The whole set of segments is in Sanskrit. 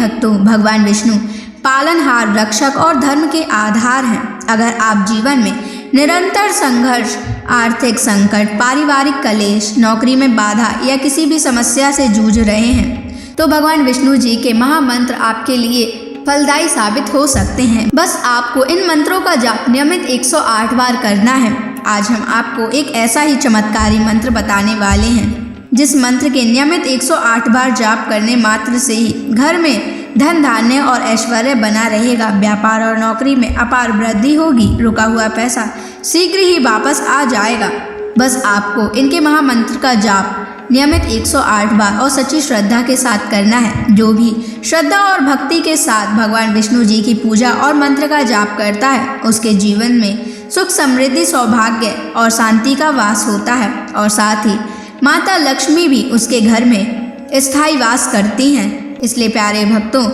भक्तों, भगवान विष्णु पालनहार, रक्षक और धर्म के आधार हैं। अगर आप जीवन में निरंतर संघर्ष, आर्थिक संकट, पारिवारिक कलेश, नौकरी में बाधा या किसी भी समस्या से जूझ रहे हैं तो भगवान विष्णु जी के महामंत्र आपके लिए फलदायी साबित हो सकते हैं। बस आपको इन मंत्रों का जाप नियमित 108 बार करना है। आज हम आपको एक ऐसा ही चमत्कारी मंत्र बताने वाले हैं जिस मंत्र के नियमित 108 बार जाप करने मात्र से ही घर में धन धान्य और ऐश्वर्य बना रहेगा। व्यापार और नौकरी में अपार वृद्धि होगी। रुका हुआ पैसा शीघ्र ही वापस आ जाएगा। बस आपको इनके महामंत्र का जाप नियमित 108 बार और सच्ची श्रद्धा के साथ करना है। जो भी श्रद्धा और भक्ति के साथ भगवान विष्णु जी की पूजा और मंत्र का जाप करता है उसके जीवन में सुख, समृद्धि, सौभाग्य और शांति का वास होता है और साथ ही माता लक्ष्मी भी उसके घर में स्थायी वास करती हैं। इसलिए प्यारे भक्तों,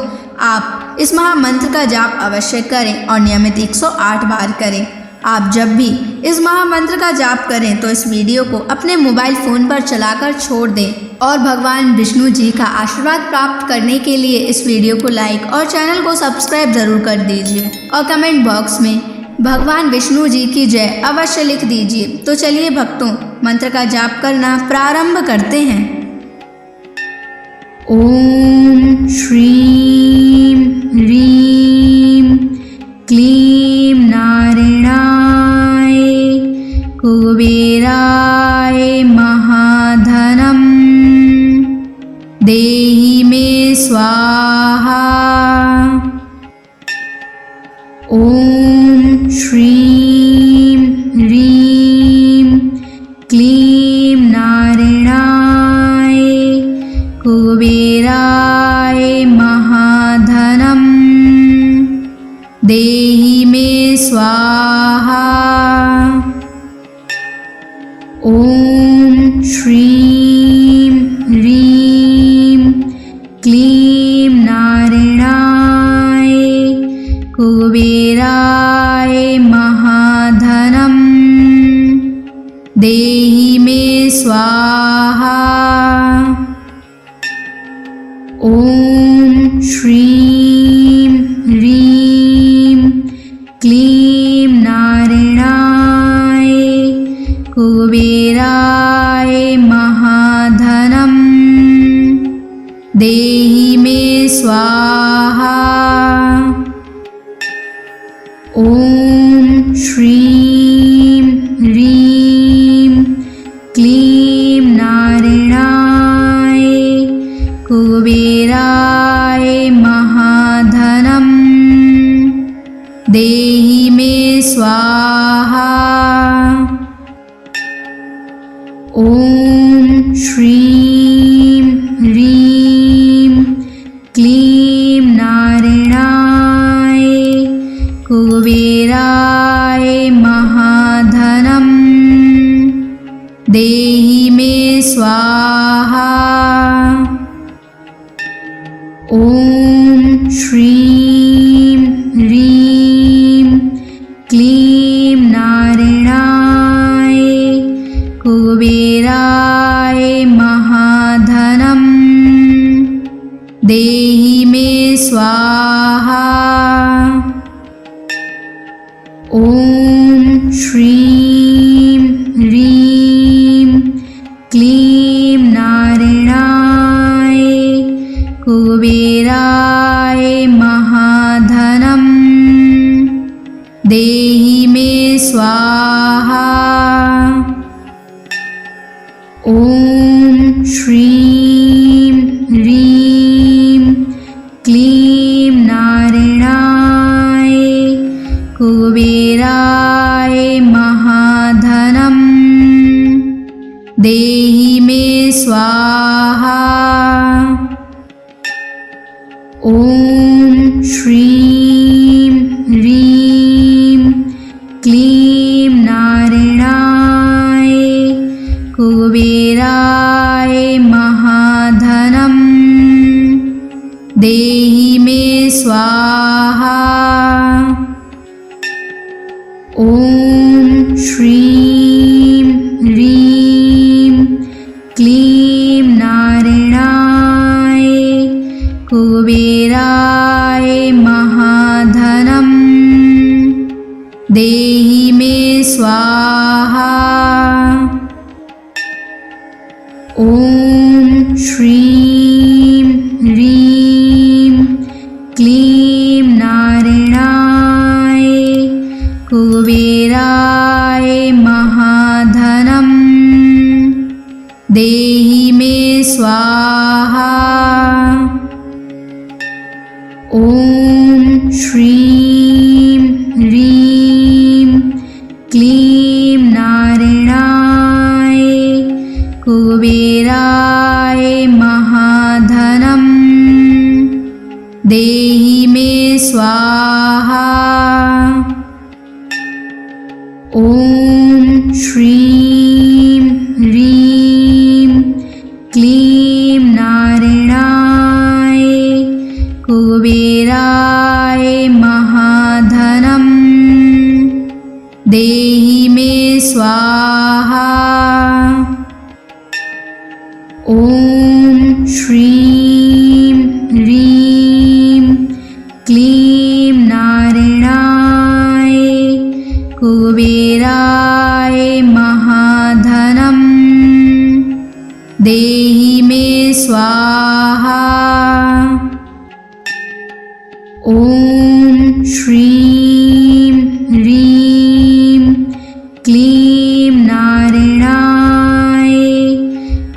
आप इस महामंत्र का जाप अवश्य करें और नियमित 108 बार करें। आप जब भी इस महामंत्र का जाप करें तो इस वीडियो को अपने मोबाइल फ़ोन पर चलाकर छोड़ दें और भगवान विष्णु जी का आशीर्वाद प्राप्त करने के लिए इस वीडियो को लाइक और चैनल को सब्सक्राइब ज़रूर कर दीजिए और कमेंट बॉक्स में भगवान विष्णु जी की जय अवश्य लिख दीजिए। तो चलिए भक्तों, मंत्र का जाप करना प्रारंभ करते हैं। ओम श्रीं ह्रीं क्लीं नारायणाय कुबेराय महाधनं देहि मे स्वाहा। ओम श्रीं ह्रीं क्लीं नारायणाय कुबेराय महाधनं देहि मे स्वाहा। ओम श्रीं ह्रीं क्लीं नारायणाय कुबेराय महाधनं देहि मे स्वाहा। ओम श्रीं ह्रीं क्लीं नारायणाय कुबेराय महाधनं देहि मे स्वाहा। ओम श्रीं ह्रीं क्लीं नारायणाय कुबेराय महाधनं देहि मे स्वाहा। ओम श्रीं ह्रीं क्लीं नारायणाय कुबेराय महाधनं देहि मे स्वाहा। ओम श्रीं ह्रीं क्लीं नारायणाय कुबेराय महाधनं देहि मे स्वाहा। ओम श्रीं ह्रीं क्लीं नारायणाय कुबेराय महाधनं देहि मे स्वाहा। ओम श्रीं ह्रीं क्लीं नारायणाय कुबेराय महाधनं देहि मे स्वाहा। ओम श्रीं ह्रीं क्लीं नारायणाय कुबेराय महाधनं देहि मे स्वाहा। ओम श्रीं ह्रीं क्लीं नारायणाय कुबेराय स्वाहा। ॐ श्रीं ह्रीं क्लीं नारायणाय कुबेराय महाधनं देहि मे स्वाहा। ॐ श्रीं ह्रीं क्लीं नारायणाय कुबेराय महाधनं देहि मे स्वाहा। ॐ श्रीं ह्रीं क्लीं नारायणाय कुबेराय महाधनं देहि मे स्वाहा। ॐ श्रीं ह्रीं क्लीं नारायणाय कुबेराय महाधनं देहि मे स्वाहा। ॐ श्रीं ह्रीं क्लीं नारायणाय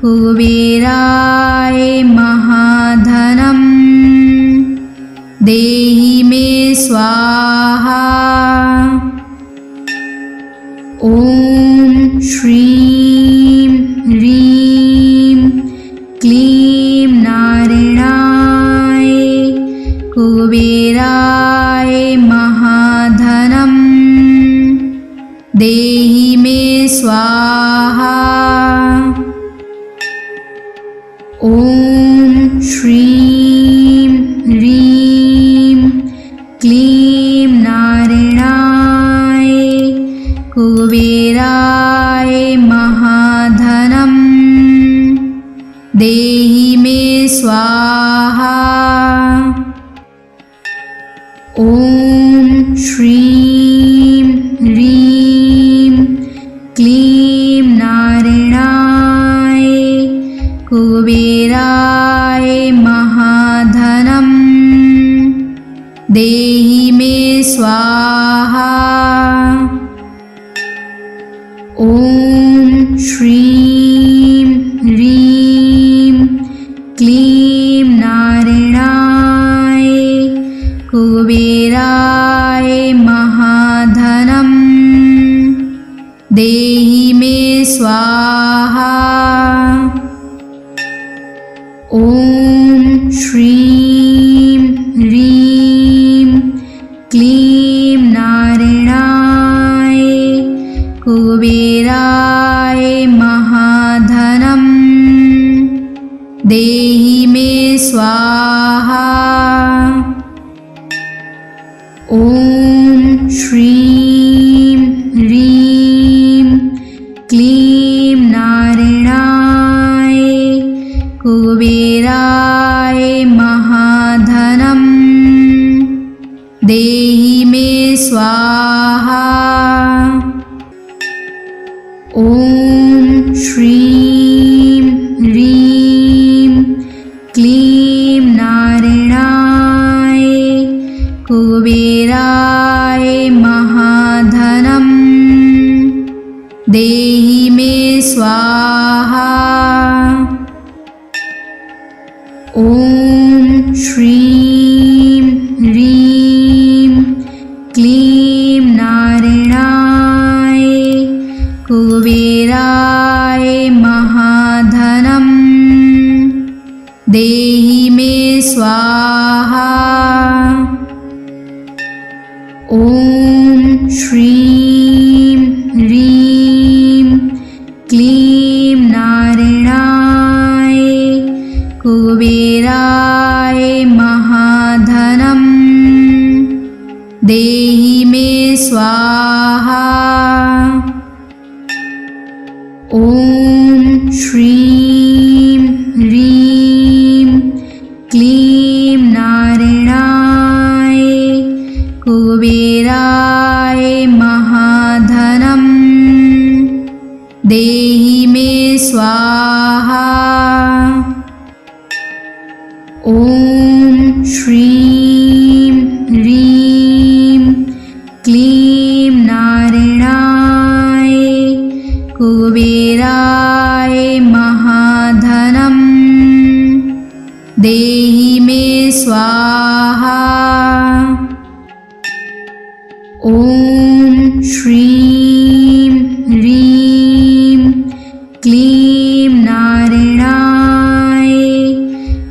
कुबेराय महाधनं देहि मे स्वाहा। ॐ श्रीं ह्रीं क्लीं नारायणाय कुबेराय महाधनं देहि मे स्वाहा। ॐ श्रीं ह्रीं क्लीं नारायणाय कुबेराय महाधनं देहि मे स्वाहा। ॐ श्रीं ह्रीं क्लीं नारायणाय कुबेराय महाधनं देहि मे स्वाहा। ॐ श्रीं ह्रीं क्लीं नारायणाय कुबेराय महाधनं देहि मे स्वाहा। ॐ श्रीं ह्रीं क्लीं नारायणाय कुबेराय महाधनं देहि मे स्वाहा। ॐ श्रीं ह्रीं क्लीं नारायणाय कुबेराय महाधनं देहि मे स्वाहा। ॐ श्रीं ह्रीं क्लीं नारायणाय कुबेराय महाधनं देहि मे स्वाहा। ॐ श्रीं ह्रीं क्लीं नारायणाय कुबेराय महाधनं देहि मे स्वाहा। ॐ श्रीं ह्रीं क्लीं नारायणाय कुबेराय महाधनं देहि मे स्वाहा। ॐ श्रीं ह्रीं क्लीं नारायणाय कुबेराय महाधनं देहि मे स्वाहा। ॐ श्रीं ह्रीं क्लीं नारायणाय कुबेराय महाधनं देहि मे स्वाहा। ॐ श्रीं ह्रीं क्लीं नारायणाय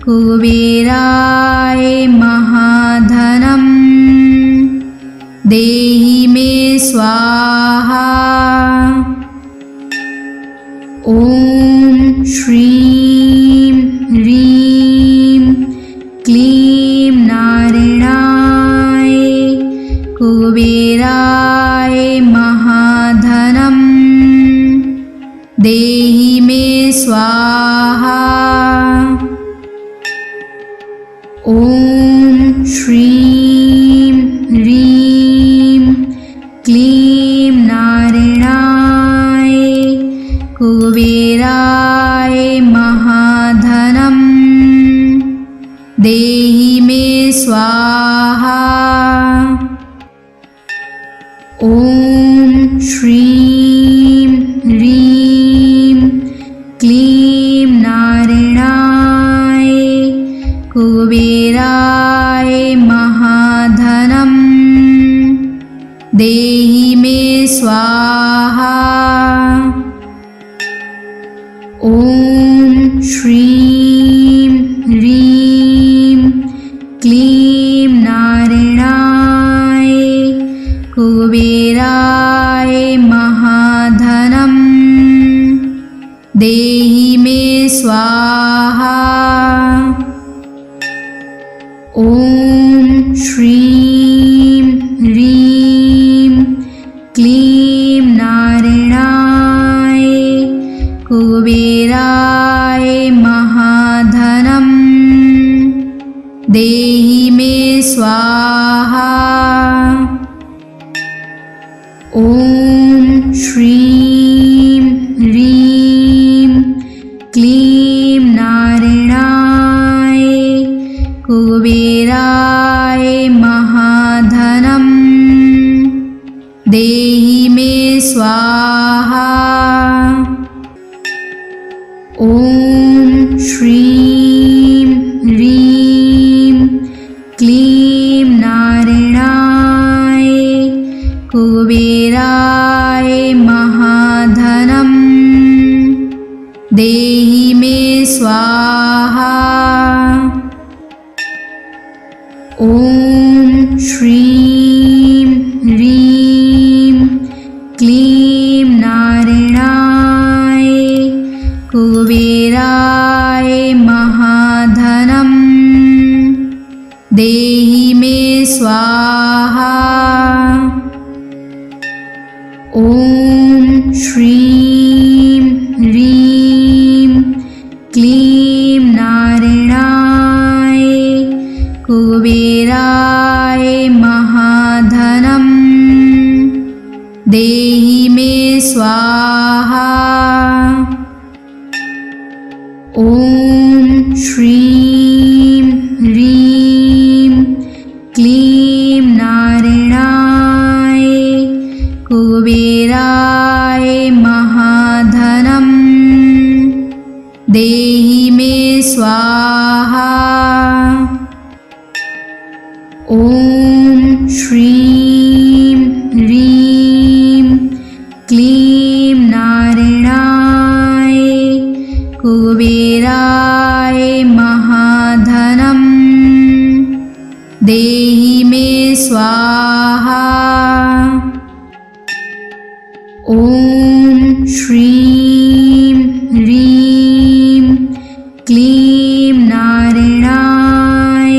कुबेराय महाधनं देहि मे स्वाहा। ॐ श्रीं ह्रीं क्लीं नारायणाय कुबेराय महाधनं देहि मे स्वाहा। ॐ श्रीं ह्रीं क्लीं नारायणाय कुबेराय महाधनं देहि मे स्वाहा। ॐ श्रीं ह्रीं क्लीं नारायणाय कुबेराय महाधनं देहि मे स्वाहा। ॐ श्रीं ह्रीं क्लीं नारायणाय कुबेराय महाधनं देहि मे स्वाहा। ॐ श्रीं ह्रीं क्लीं नारायणाय कुबेराय महाधनं देहि मे स्वाहा। ॐ श्रीं ह्रीं क्लीं नारायणाय कुबेराय महाधनं देहि मे स्वाहा। ॐ श्रीं ह्रीं क्लीं नारायणाय कुबेराय महाधनं देहि मे स्वाहा। ॐ श्रीं ह्रीं क्लीं नारायणाय कुबेराय महाधनं देहि मे स्वाहा। ॐ श्रीं ह्रीं क्लीं नारायणाय कुबेराय महाधनं देहि मे स्वाहा। ॐ श्रीं ह्रीं क्लीं नारायणाय कुबेराय महाधनं देहि मे स्वाहा। ॐ श्रीं ह्रीं क्लीं नारायणाय कुबेराय महाधनं देहि मे स्वाहा। ॐ श्रीं ह्रीं क्लीं नारायणाय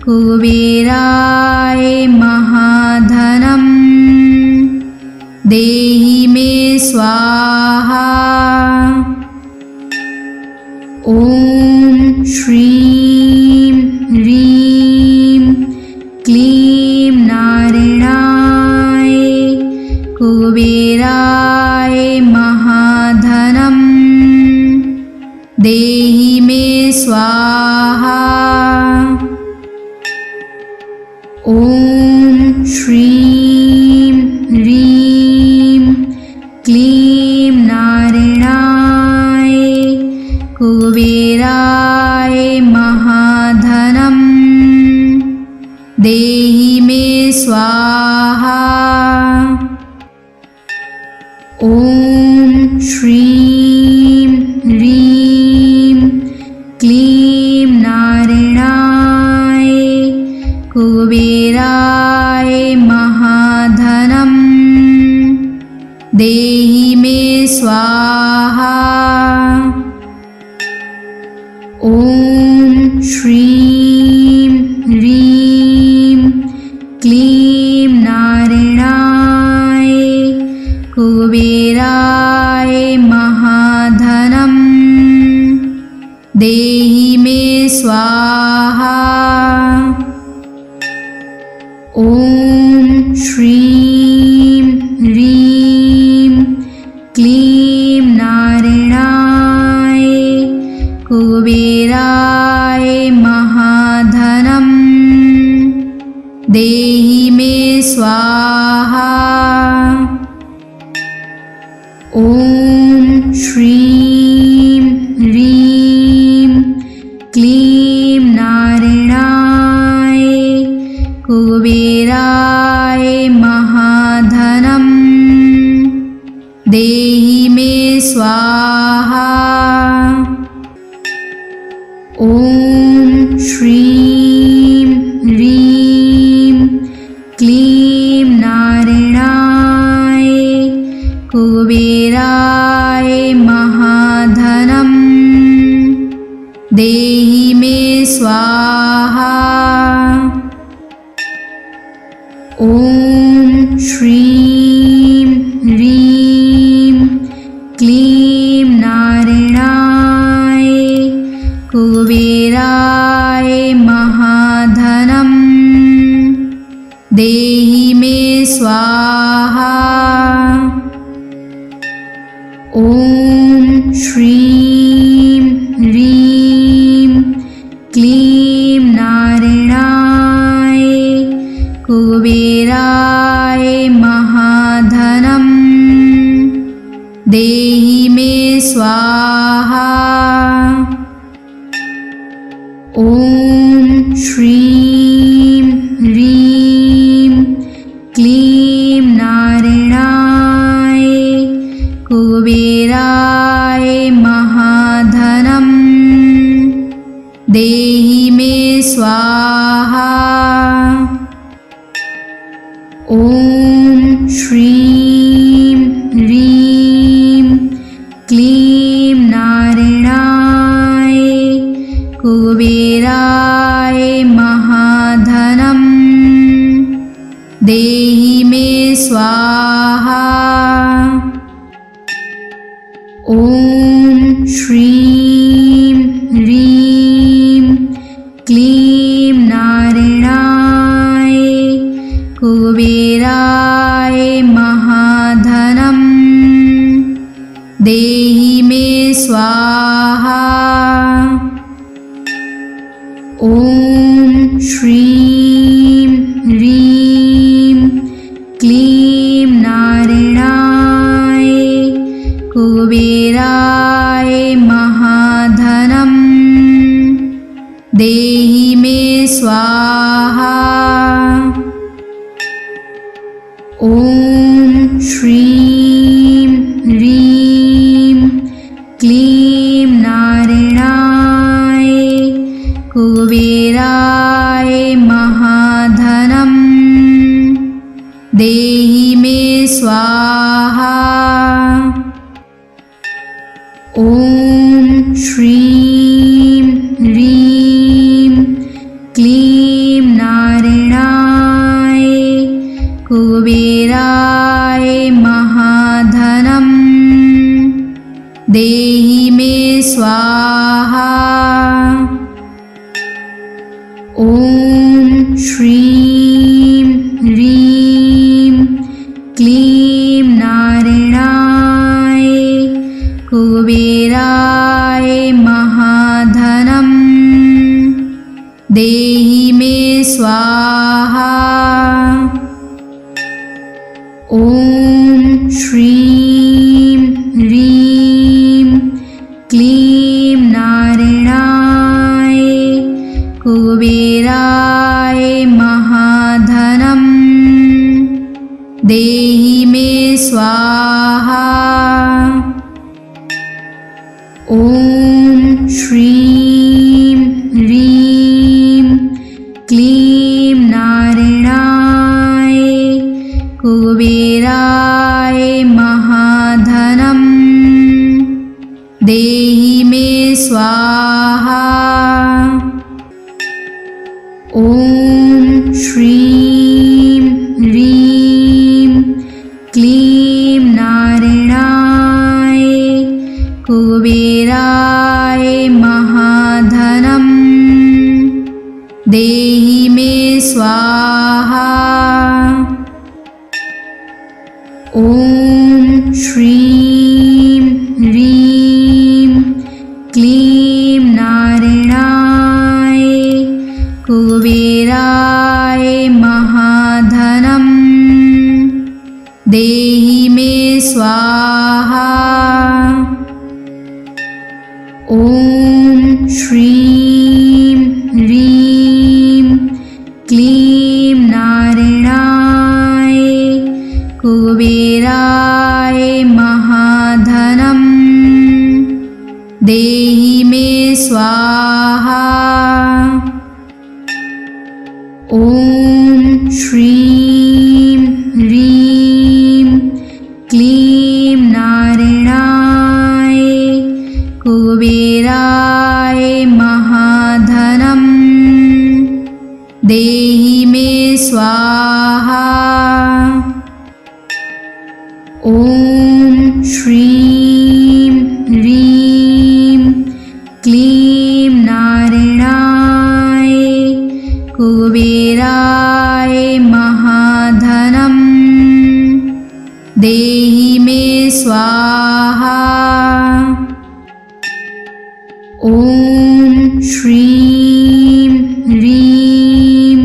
कुबेराय महाधनं देहि मे स्वाहा। ॐ श्रीं ह्रीं क्लीं नारायणाय कुबेराय महाधनं स्वाहा। ॐ श्रीं ह्रीं क्लीं नारायणाय कुबेराय महाधनं देहि मे स्वाहा। ॐ श्रीं ह्रीं क्लीं नारायणाय कुबेराय महाधनं देहि मे स्वाहा। ॐ श्रीं ह्रीं क्लीं नारायणाय कुबेराय महाधनं देहि मे स्वाहा। ॐ श्रीं ह्रीं क्लीं नारायणाय कुबेराय महाधनं देहि मे स्वाहा। ॐ श्रीं ह्रीं क्लीं नारायणाय कुबेराय महाधनं देहि मे स्वाहा। ॐ श्रीं ह्रीं क्लीं नारायणाय कुबेराय महाधनं देहि मे स्वाहा। ॐ श्रीं ह्रीं क्लीं नारायणाय कुबेराय महाधनं देहि मे स्वाहा। ॐ श्रीं ह्रीं क्लीं नारायणाय कुबेराय महाधनं देहि मे स्वाहा। ॐ श्रीं ह्रीं क्लीं नारायणाय कुबेराय महाधनं देहि मे स्वाहा। ॐ श्रीं ह्रीं क्लीं नारायणाय कुबेराय महाधनं देहि मे स्वाहा। ॐ श्रीं ह्रीं क्लीं नारायणाय कुबेराय महाधनं देहि मे स्वाहा। ॐ श्रीं ह्रीं क्लीं नारायणाय कुबेराय महाधनं देहि मे स्वाहा। ॐ श्रीं ह्रीं क्लीं नारायणाय कुबेराय महाधनं देहि मे स्वाहा। ॐ श्रीं ह्रीं क्लीं नारायणाय कुबेराय महाधनं देहि मे स्वाहा। ॐ श्रीं ह्रीं क्लीं नारायणाय कुबेराय महाधनं ॐ श्रीं ह्रीं क्लीं नारायणाय कुबेराय महाधनं देहि मे स्वाहा। ॐ श्रीं ह्रीं क्लीं नारायणाय कुबेराय महाधनं देहि मे स्वाहा। ॐ श्रीं ह्रीं क्लीं नारायणाय कुबेराय महाधनं देहि मे स्वाहा। ॐ श्रीं ह्रीं क्लीं नारायणाय कुबेराय महाधनं देहि मे स्वाहा। ॐ श्रीं ह्रीं क्लीं नारायणाय कुबेराय महाधनं देहि मे स्वाहा। ॐ श्रीं ह्रीं क्लीं नारायणाय कुबेराय महाधनं देहि मे स्वाहा। ॐ श्रीं ह्रीं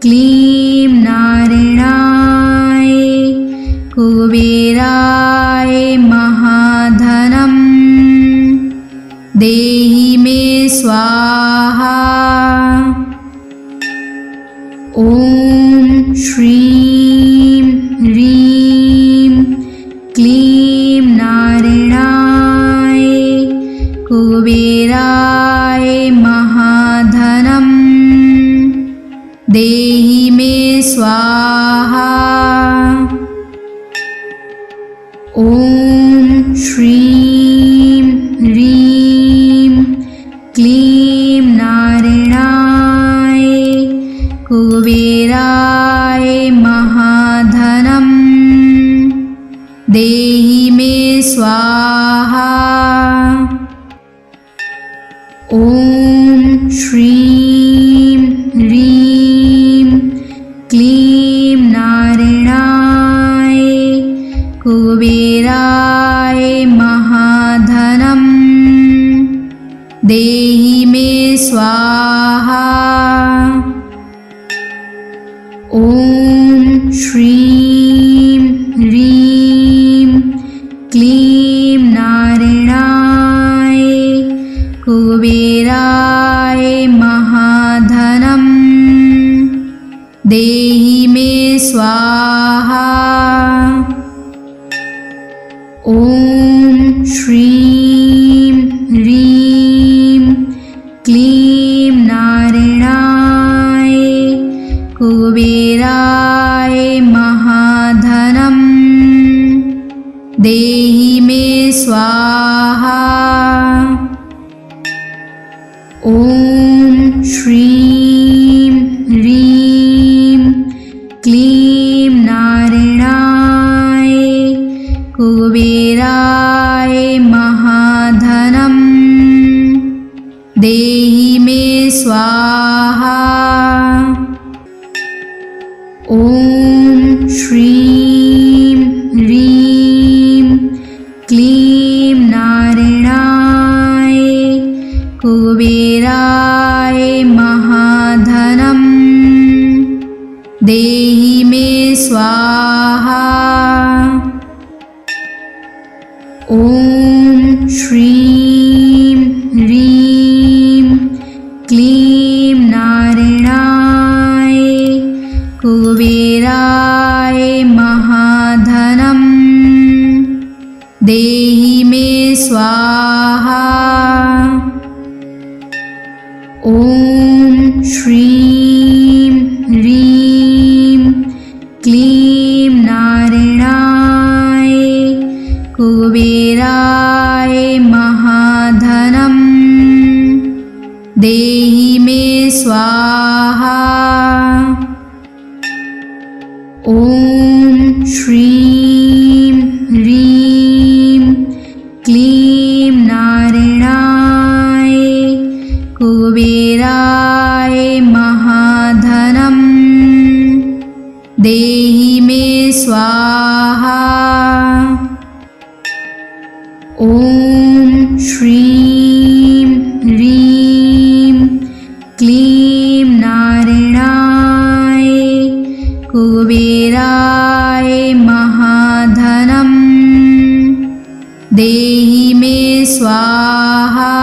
क्लीं नारायणाय कुबेराय महाधनं देहि मे स्वाहा। ॐ श्रीं ह्रीं क्लीं नारायणाय कुबेराय महाधनं देहि मे स्वाहा। ॐ श्रीं ह्रीं क्लीं नारायणाय कुबेराय महाधनं देहि मे स्वाहा। ॐ श्रीं ह्रीं क्लीं नारायणाय कुबेराय महाधनं देहि मे स्वाहा। ॐ श्रीं ह्रीं क्लीं नारायणाय कुबेराय महाधनं देहि मे स्वाहा। ॐ श्रीं ह्रीं क्लीं नारायणाय कुबेराय महाधनं देहि मे स्वाहा। ॐ श्रीं ह्रीं क्लीं नारायणाय कुबेराय महाधनं देहि मे स्वाहा। ॐ श्रीं ह्रीं क्लीं नारायणाय कुबेराय महाधनं देहि मे स्वाहा। ॐ श्रीं ह्रीं क्लीं नारायणाय कुबेराय महाधनं देहि देहि मे स्वाहा। ॐ श्रीं ह्रीं क्लीं नारायणाय कुबेराय महाधनं देहि मे स्वाहा। ॐ श्रीं ह्रीं क्लीं नारायणाय कुबेराय महाधनं देहि मे स्वाहा। ॐ श्रीं ह्रीं क्लीं नारायणाय कुबेराय महाधनं देहि मे स्वाहा।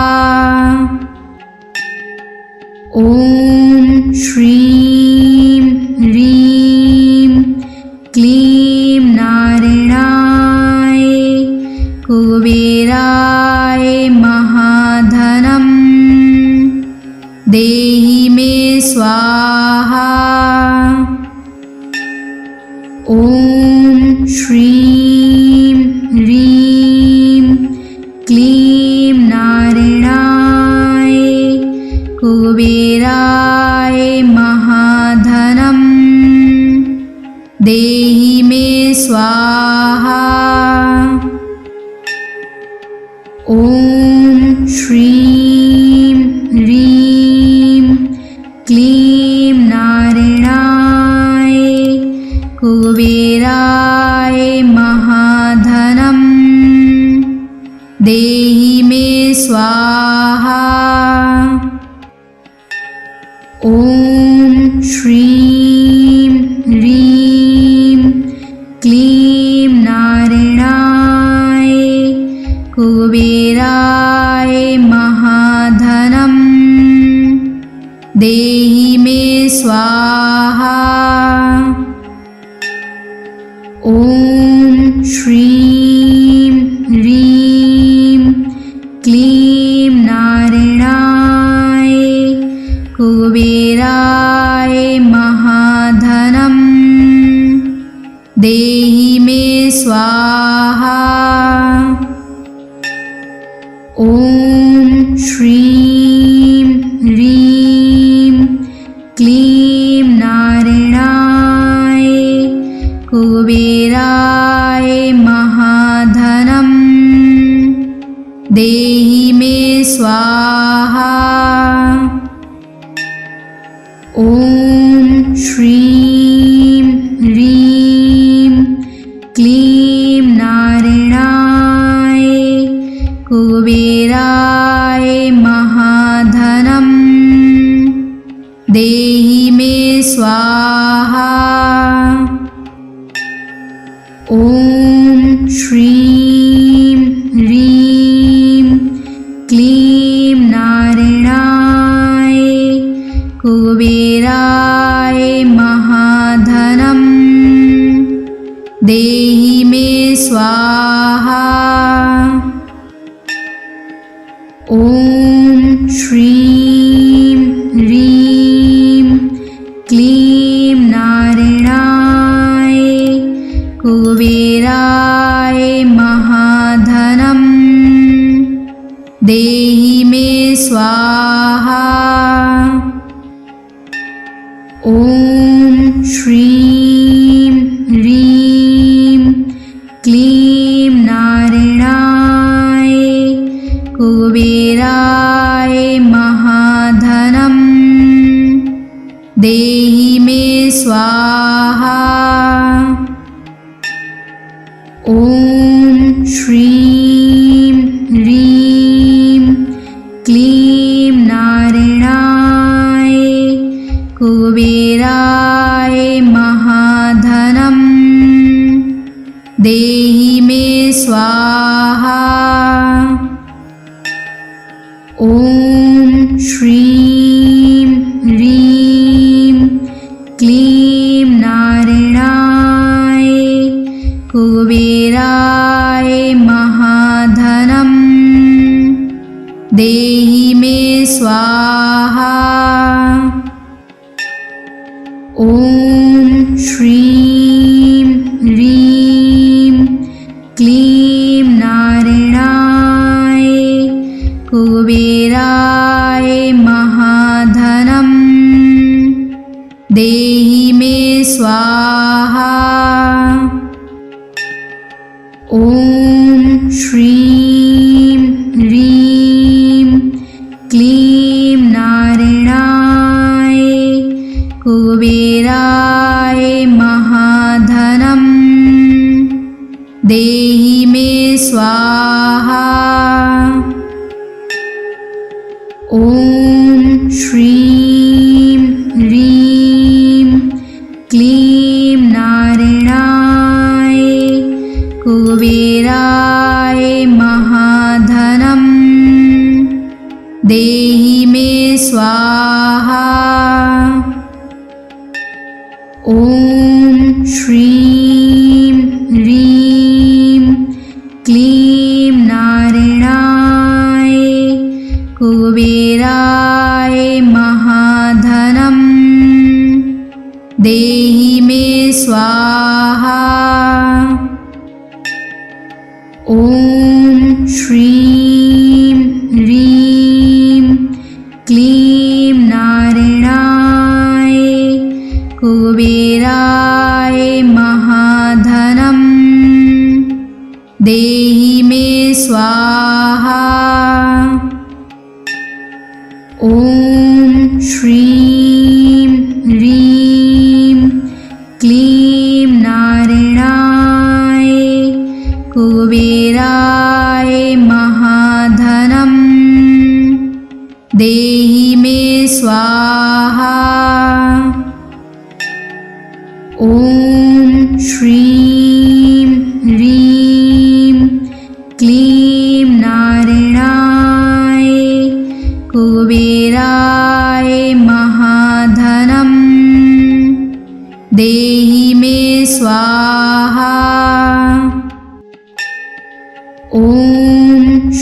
ॐ श्रीं ह्रीं क्लीं नारायणाय कुबेराय महाधनं देहि मे स्वाहा। ॐ श्रीं ह्रीं क्लीं नारायणाय कुबेराय महाधनं देहि मे स्वाहा। ॐ श्रीं ह्रीं क्लीं नारायणाय कुबेराय महाधनं देहि मे स्वाहा। ॐ श्रीं ह्रीं क्लीं नारायणाय कुबेराय महाधनं देहि मे स्वाहा। ॐ श्रीं ह्रीं क्लीं नारायणाय कुबेराय महाधनं देहि मे स्वाहा। ॐ श्रीं ह्रीं क्लीं नारायणाय कुबेराय महाधनं देहि मे स्वाहा। ॐ श्रीं ह्रीं क्लीं नारायणाय कुबेराय महाधनं देहि मे स्वाहा। ॐ श्रीं ह्रीं क्लीं नारायणाय कुबेराय महाधनं देहि मे स्वाहा। ॐ श्रीं ह्रीं क्लीं नारायणाय कुबेराय महाधनं देहि मे स्वाहा। ॐ श्रीं ह्रीं क्लीं नारायणाय कुबेराय महाधनं देहि मे स्वाहा। ॐ श्रीं ह्रीं क्लीं नारायणाय कुबेराय महाधनं देहि मे स्वाहा। ॐ श्रीं ह्रीं क्लीं नारायणाय कुबेराय महाधनं देहि मे स्वाहा। ॐ श्रीं ह्रीं क्लीं नारायणाय कुबेराय महाधनम् देहि मे स्वाहा। ॐ श्रीं ह्रीं क्लीं नारायणाय कुबेराय महाधनम् देहि मे स्वाहा। ॐ श्रीं ह्रीं क्लीं नारायणाय कुबेराय महाधनम् देहि मे स्वाहा। ॐ श्रीं ह्रीं क्लीं नारायणाय कुबेराय महाधनम् देहि मे स्वाहा। ॐ श्रीं ह्रीं क्लीं नारायणाय कुबेराय महाधनम् देहि मे स्वाहा। ॐ श्रीं ह्रीं क्लीं नारायणाय कुबेराय महाधनम् देहि मे स्वाहा। ॐ श्रीं ह्रीं क्लीं नारायणाय कुबेराय महाधनम् देहि मे स्वाहा। ॐ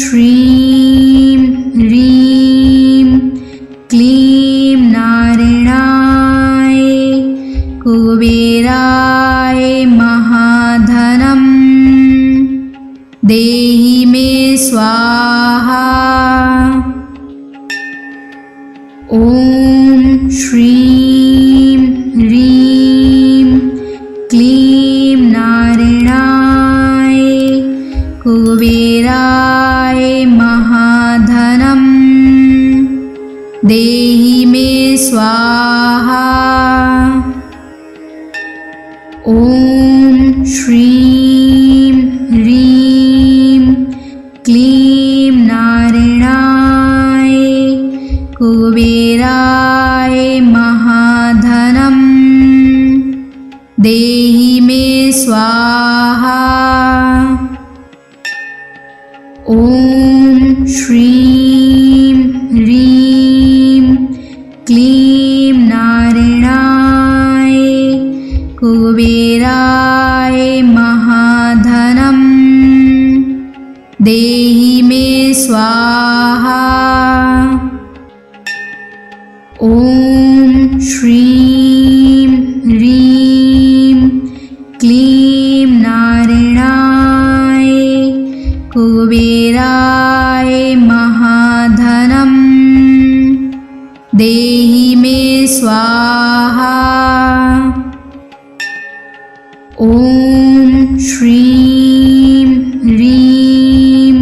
श्रीं ह्रीं क्लीं नारायणाय कुबेराय महाधनम् देहि मे स्वाहा। ॐ श्रीं ह्रीं क्लीं नारायणाय कुबेराय महाधनम् देहि मे स्वाहा। ॐ श्रीं ह्रीं क्लीं नारायणाय कुबेराय महाधनम् देहि मे स्वाहा। ॐ श्रीं ह्रीं क्लीं नारायणाय कुबेराय महाधनम् देहि मे स्वाहा। ॐ श्रीं ह्रीं क्लीं नारायणाय कुबेराय महाधनम् देहि मे स्वाहा। ॐ श्रीं ह्रीं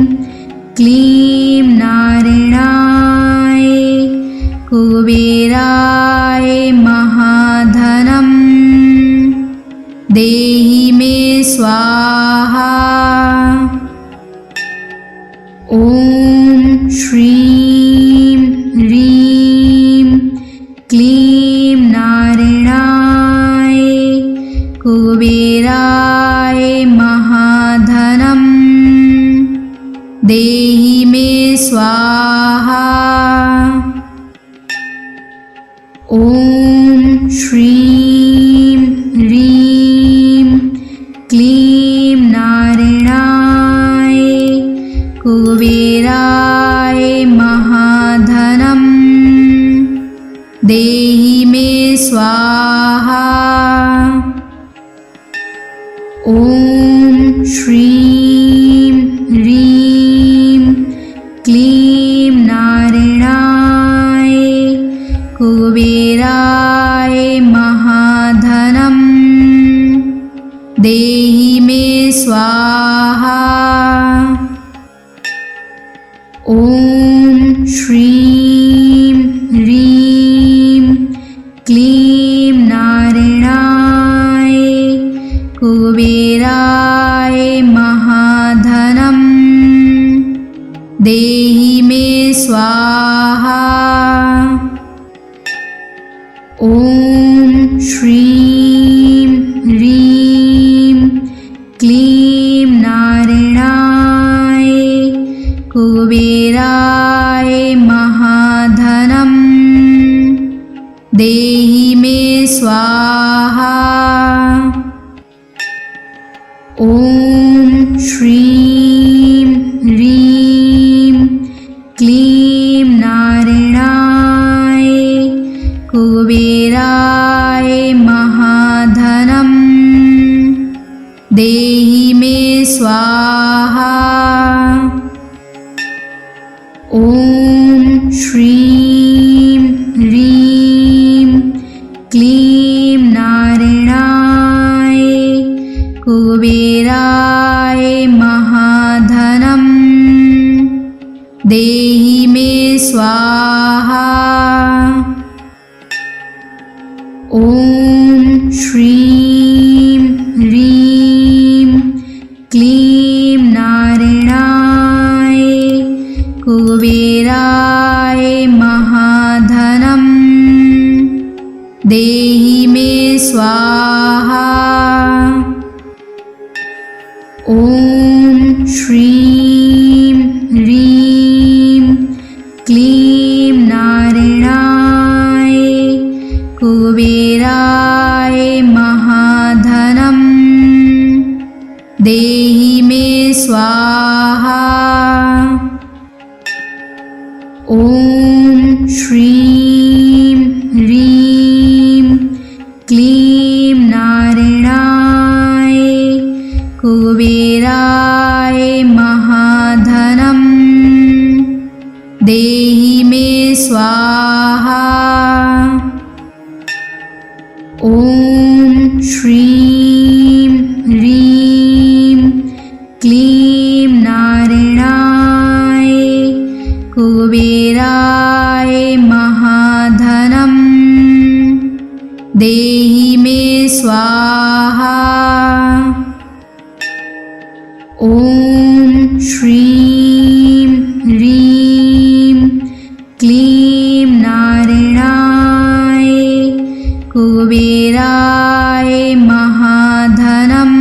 क्लीं नारायणाय कुबेराय महाधनम् देहि मे स्वाहा। ॐ श्रीं ह्रीं क्लीं नारायणाय कुबेराय महाधनम् देहि मे स्वाहा। ॐ श्रीं ह्रीं क्लीं नारायणाय कुबेराय ॐ श्रीं ह्रीं क्लीं नारायणाय कुबेराय महाधनं देहि मे स्वाहा। ॐ श्रीं ह्रीं क्लीं नारायणाय कुबेराय महाधनं देहि मे स्वाहा। ॐ श्रीं ह्रीं क्लीं नारायणाय कुबेराय महाधनं देहि मे स्वाहा। ॐ श्रीं ह्रीं क्लीं नारायणाय कुबेराय महाधनं देहि मे स्वाहा। ॐ श्रीं ह्रीं क्लीं नारायणाय कुबेराय महाधनं देहि मे स्वाहा। ॐ श्रीं ह्रीं क्लीं नारायणाय कुबेराय महाधनं देहि मे स्वाहा। ॐ श्रीं ह्रीं क्लीं नारायणाय कुबेराय महाधनं देहि मे स्वाहा। ॐ श्रीं ह्रीं क्लीं नारायणाय कुबेराय महाधनं देहि मे स्वाहा। ॐ श्रीं ह्रीं क्लीं नारायणाय कुबेराय महाधनं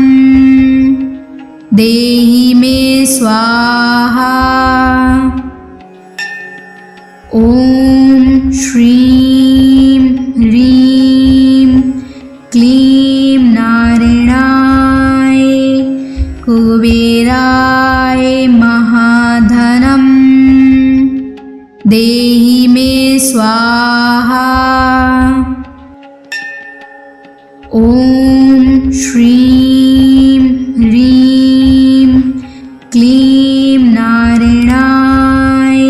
देहि मे स्वाहा। ॐ श्रीं ह्रीं क्लीं नारायणाय कुबेराय महाधनं देहि मे स्वाहा। ॐ श्रीं ह्रीं क्लीं नारायणाय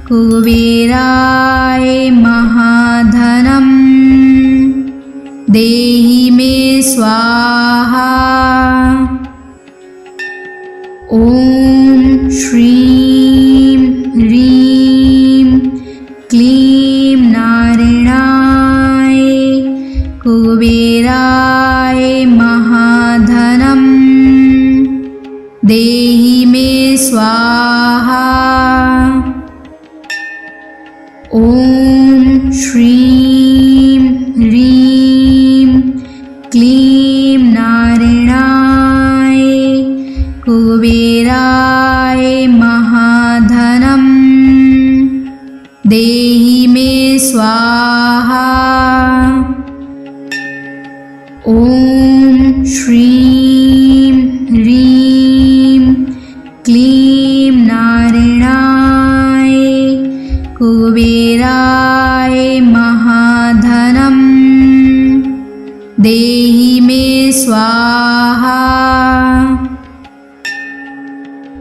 कुबेराय महाधनं देहि मे स्वाहा। ॐ श्रीं ह्रीं क्लीं नारायणाय कुबेराय महाधनं देहि मे स्वाहा। ॐ श्रीं ह्रीं क्लीं नारायणाय कुबेराय महाधनं देहि मे स्वाहा। ॐ श्रीं ह्रीं क्लीं नारायणाय कुबेराय महाधनं देहि मे स्वाहा।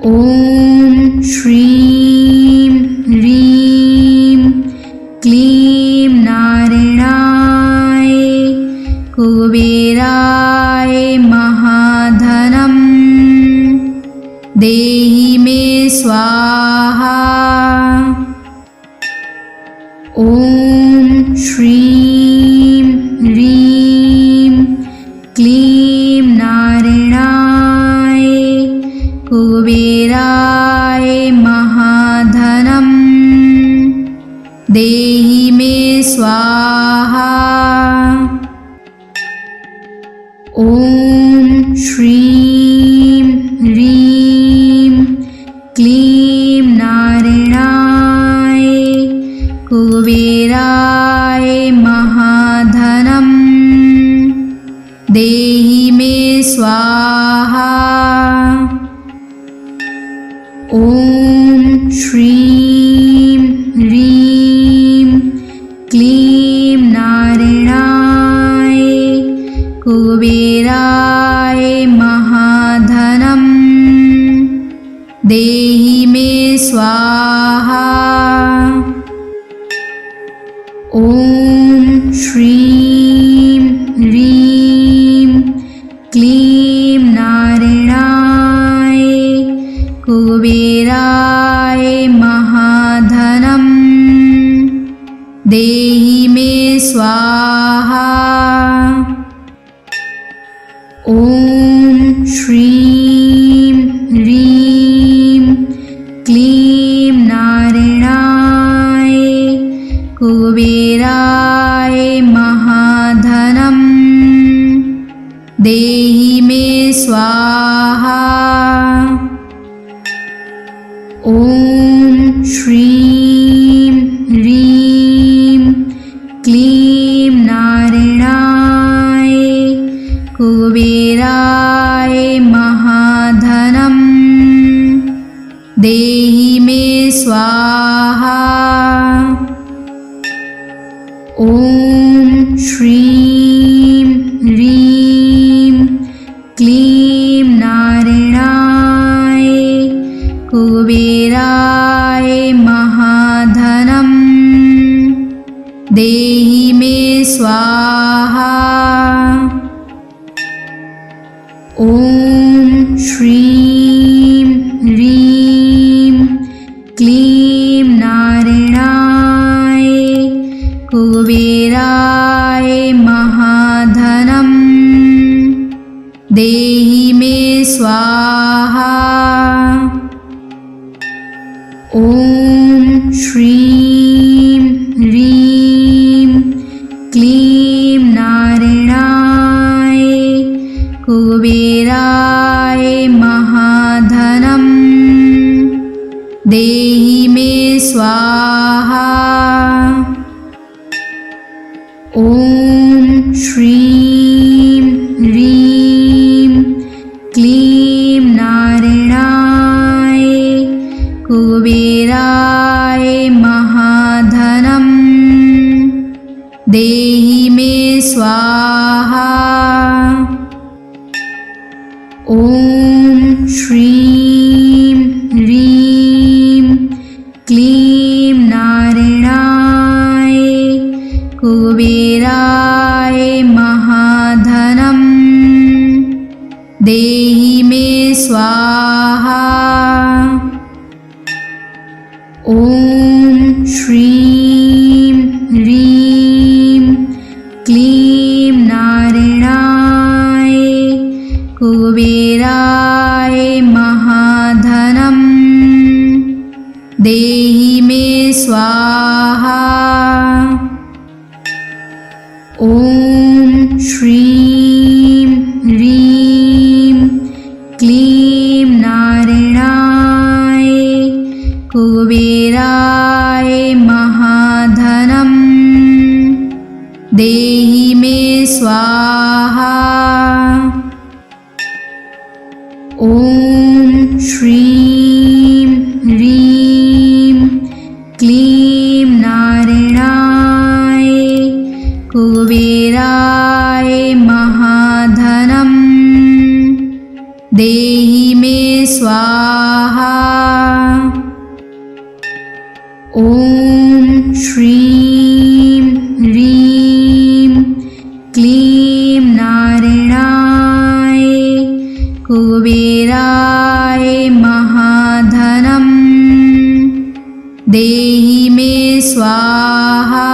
ॐ श्रीं ह्रीं क्लीं नारायणाय कुबेराय महाधनं देहि देहि मे स्वाहा। ॐ श्रीं ह्रीं क्लीं नारायणाय कुबेराय महाधनं देहि मे स्वाहा। ॐ श्रीं ह्रीं क्लीं नारायणाय कुबेराय महाधनं देहि मे स्वाहा। ॐ श्रीं ह्रीं क्लीं नारायणाय कुबेराय महाधनं देहि मे स्वाहा। ॐ श्रीं ह्रीं क्लीं नारायणाय कुबेराय महाधनं देहि मे स्वाहा। ॐ श्रीं ह्रीं क्लीं नारायणाय कुबेराय महाधनं देहि मे स्वाहा। ॐ श्रीं ह्रीं क्लीं नारायणाय कुबेराय महाधनं देहि मे स्वाहा। ॐ श्रीं ह्रीं क्लीं नारायणाय कुबेराय महाधनं देहि मे स्वाहा। ॐ श्रीं ह्रीं क्लीं नारायणाय कुबेराय महाधनं देहि मे स्वाहा। ॐ श्रीं ह्रीं क्लीं नारायणाय कुबेराय महाधनं देहि मे स्वाहा। ॐ श्रीं ह्रीं क्लीं नारायणाय कुबेराय महाधनं देहि मे स्वाहा। ॐ श्रीं ह्रीं क्लीं नारायणाय कुबेराय महाधनं देहि मे स्वाहा। ॐ श्रीं ह्रीं क्लीं नारायणाय कुबेराय महाधनं देहि मे स्वाहा। ॐ श्रीं ह्रीं क्लीं नारायणाय कुबेराय महाधनं देहि मे स्वाहा। ॐ श्रीं ह्रीं क्लीं नारायणाय कुबेराय महाधनं देहि मे स्वाहा। ॐ श्रीं ह्रीं क्लीं नारायणाय कुबेराय महाधनं देहि मे स्वाहा।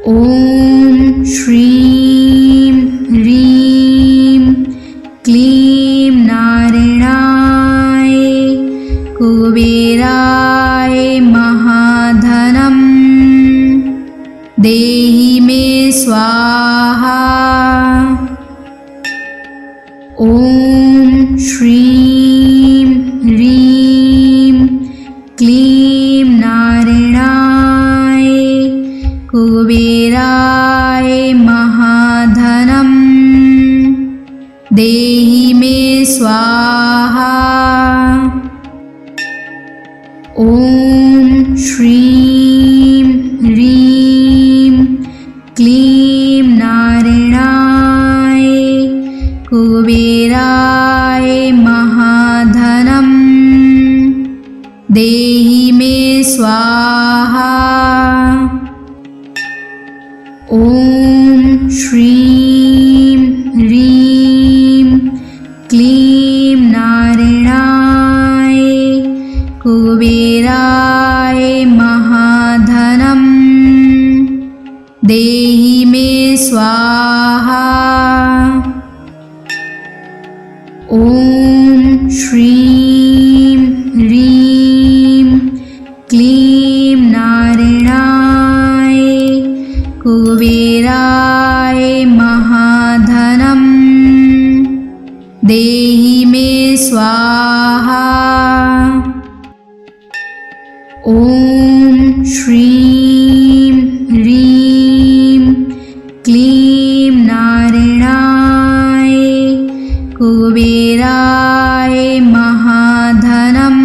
ॐ श्रीं ह्रीं क्लीं नारायणाय कुबेराय महाधनं देहि मे स्वाहा। ॐ श्रीं ह्रीं क्लीं नारायणाय कुबेराय महाधनं देहि मे स्वाहा। ॐ श्रीं ह्रीं क्लीं नारायणाय कुबेराय महाधनं देहि मे स्वाहा। ॐ श्रीं ह्रीं क्लीं नारायणाय कुबेराय महाधनं देहि मे स्वाहा। ॐ श्रीं ह्रीं क्लीं नारायणाय कुबेराय महाधनं देहि मे स्वाहा। ॐ श्रीं ह्रीं क्लीं नारायणाय कुबेराय महाधनं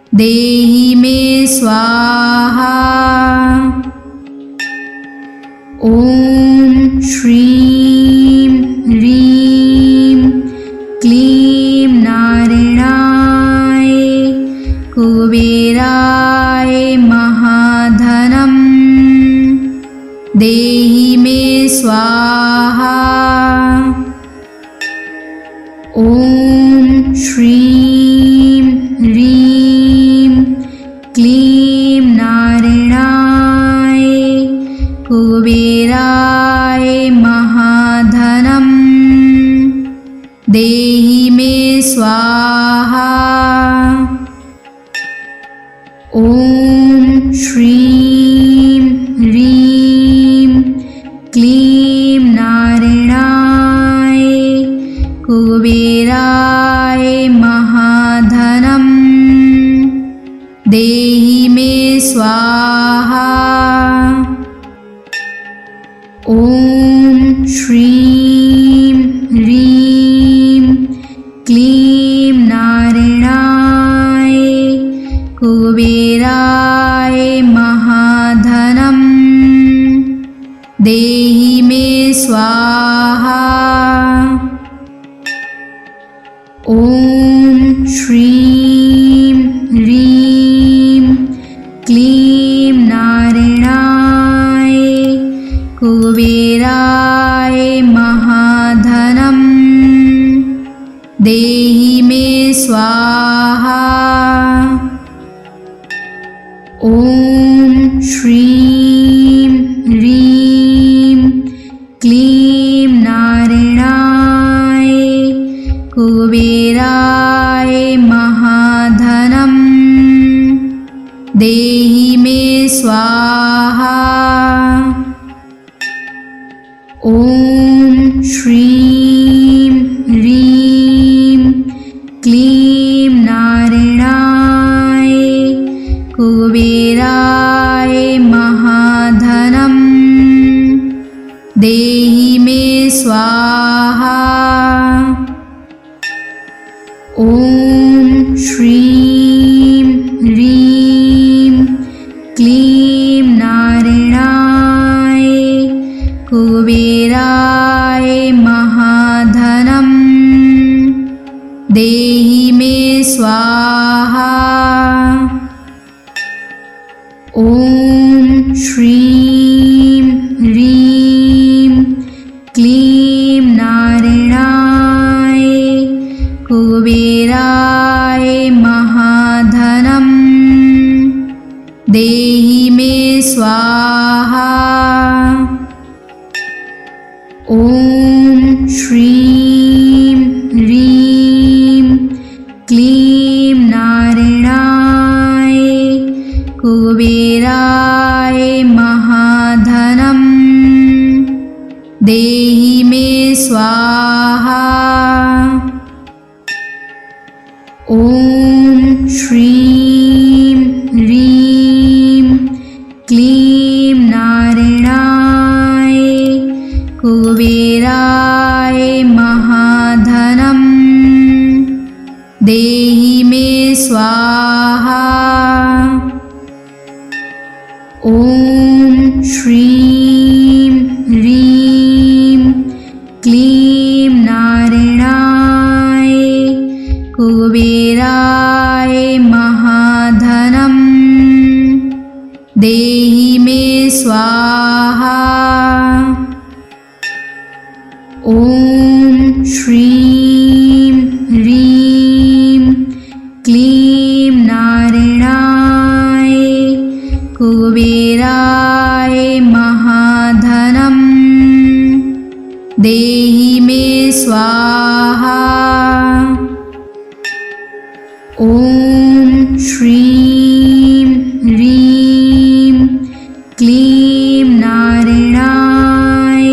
देहि मे स्वाहा। ॐ श्रीं ह्रीं क्लीं नारायणाय कुबेराय महाधनं देहि मे स्वाहा। ॐ श्रीं ह्रीं क्लीं नारायणाय कुबेराय महाधनं देहि मे स्वाहा। ॐ श्रीं ह्रीं क्लीं नारायणाय कुबेराय महाधनं देहि मे स्वाहा। ॐ श्रीं ह्रीं क्लीं नारायणाय कुबेराय महाधनं देहि मे स्वाहा। ॐ श्रीं ह्रीं क्लीं नारायणाय कुबेराय महाधनं देहि मे स्वाहा। ॐ श्रीं ह्रीं क्लीं नारायणाय कुबेराय महाधनं देहि मे स्वाहा। ॐ श्रीं ह्रीं क्लीं नारायणाय कुबेराय महाधनं देहि मे स्वाहा। ॐ श्रीं ह्रीं क्लीं नारायणाय कुबेराय महाधनं देहि मे स्वाहा। ॐ श्रीं ह्रीं क्लीं नारायणाय कुबेराय महाधनं ॐ श्रीं ह्रीं क्लीं नारायणाय कुबेराय महाधनं देहि मे स्वाहा। ॐ श्रीं ह्रीं क्लीं नारायणाय कुबेराय महाधनं देहि मे स्वाहा। ॐ श्रीं ह्रीं क्लीं नारायणाय कुबेराय महाधनं देहि मे स्वाहा। ॐ श्रीं ह्रीं क्लीं नारायणाय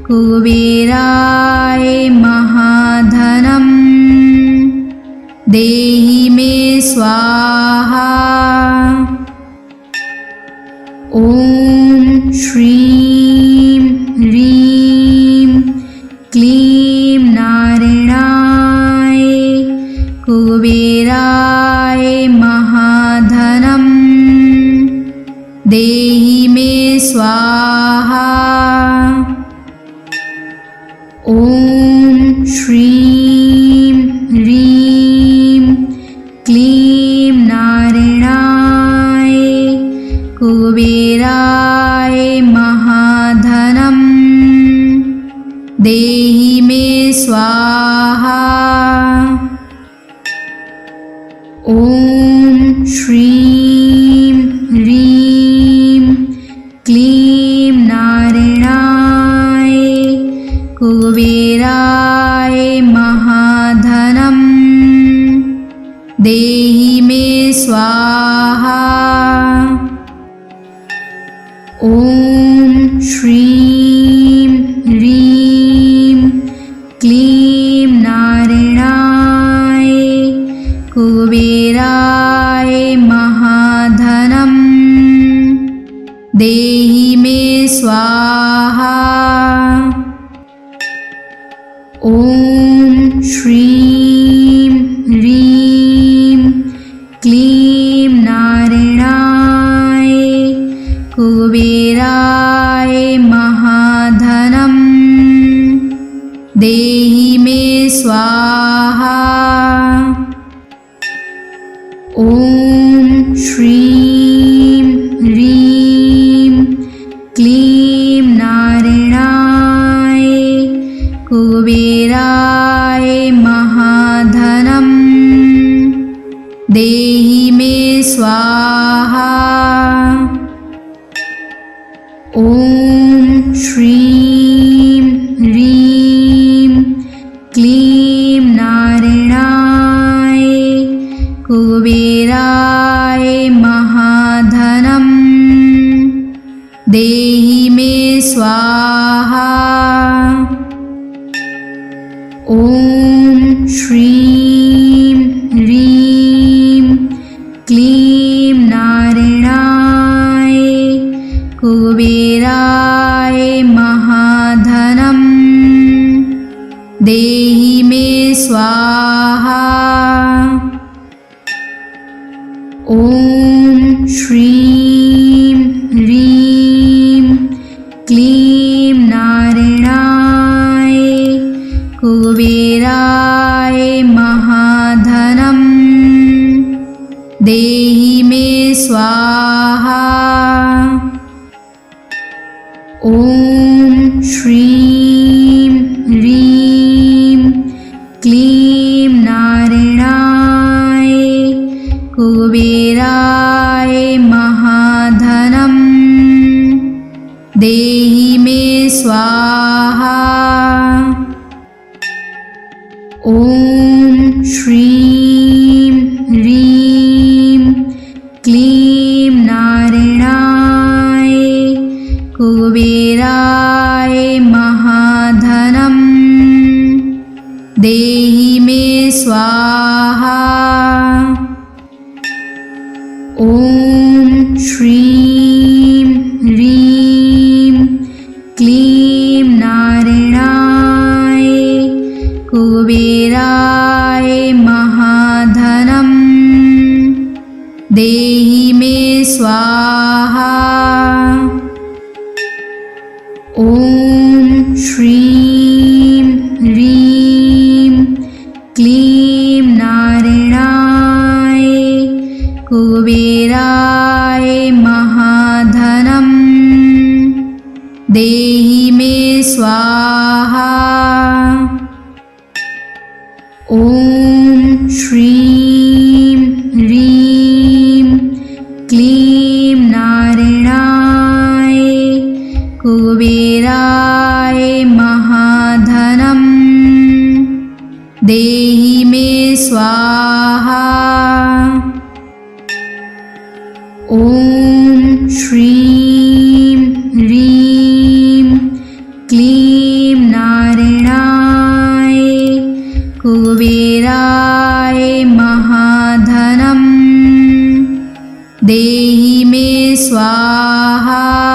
कुबेराय महाधनं देहि मे स्वाहा। ॐ श्रीं ह्रीं क्लीं नारायणाय कुबेराय महाधनं देहि मे स्वाहा। ॐ श्रीं ह्रीं क्लीं नारायणाय कुबेराय महाधनं देहि मे स्वाहा। ॐ श्रीं ह्रीं क्लीं नारायणाय कुबेराय महाधनं देहि मे स्वाहा। ॐ श्रीं ह्रीं क्लीं नारायणाय कुबेराय महाधनं देहि मे स्वाहा। ॐ श्रीं ह्रीं क्लीं नारायणाय कुबेराय महाधनं देहि मे स्वाहा। ॐ श्रीं ह्रीं क्लीं नारायणाय कुबेराय महाधनं देहि मे स्वाहा। ॐ श्रीं ह्रीं क्लीं नारायणाय कुबेराय महाधनं देहि मे स्वाहा। ॐ श्रीं ह्रीं क्लीं नारायणाय कुबेराय महाधनं देहि मे स्वाहा। ॐ श्रीं ह्रीं क्लीं नारायणाय कुबेराय महाधनं देहि मे स्वाहा। ॐ श्रीं ह्रीं क्लीं नारायणाय कुबेराय महाधनं देहि मे स्वाहा। ॐ श्रीं ह्रीं क्लीं नारायणाय कुबेराय महाधनं देहि मे स्वाहा। स्वाहा। ॐ श्रीं ह्रीं क्लीं नारायणाय कुबेराय महाधनं देहि मे स्वाहा। ॐ श्रीं ह्रीं क्लीं नारायणाय कुबेराय महाधनं देहि मे स्वाहा। ॐ श्रीं ह्रीं क्लीं नारायणाय कुबेराय महाधनं देहि मे स्वाहा। ॐ श्रीं ह्रीं क्लीं नारायणाय कुबेराय महाधनं देहि मे स्वाहा।